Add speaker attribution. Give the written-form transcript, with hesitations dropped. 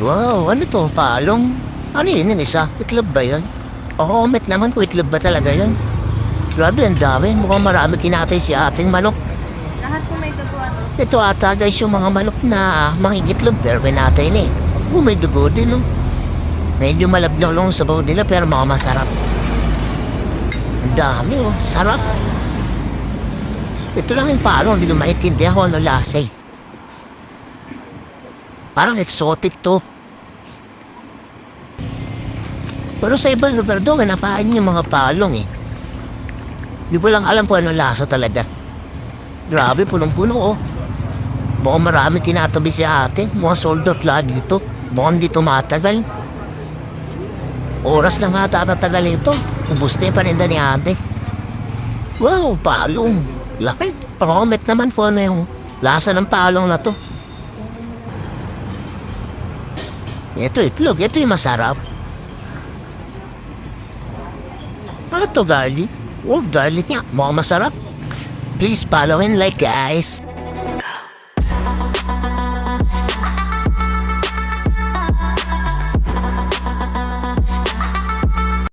Speaker 1: Wow, ano to? Palong? Ano yun yung isa? Itlog ba yun? Oo, met naman kung itlog ba talaga yun. Grabe, ang dami. Mukhang marami kinatay si ating manok.
Speaker 2: Lahat po may dugo ano.
Speaker 1: Ito ata guys yung mga manok na mangingitlog pero pinatay na eh. Oh, may dugo din oh. Medyo malabnaw lang sa sabaw nila pero mga masarap. Ang dami oh, sarap. Ito lang yung palong, hindi ko maintindihan kung ano lasa eh. Parang exotic to. Pero sa ibang lugar doon, kinapain yung mga palong eh. Di ko lang alam kung ano lasa talaga. Grabe, punong-puno oh. Mukhang marami tinatabi si ate. Mukhang sold out lagi ito. Mukhang di tumatagal. Oras lang ata tatagal ito. Ubus na yung paninda ni ate. Wow, palong. Laki. Comment naman po ano yung lasa ng palong na to. Ito itlog. Ito yung masarap. Ano to, garlic? Oh, garlic nga. Mukhang masarap. Please follow and like, guys.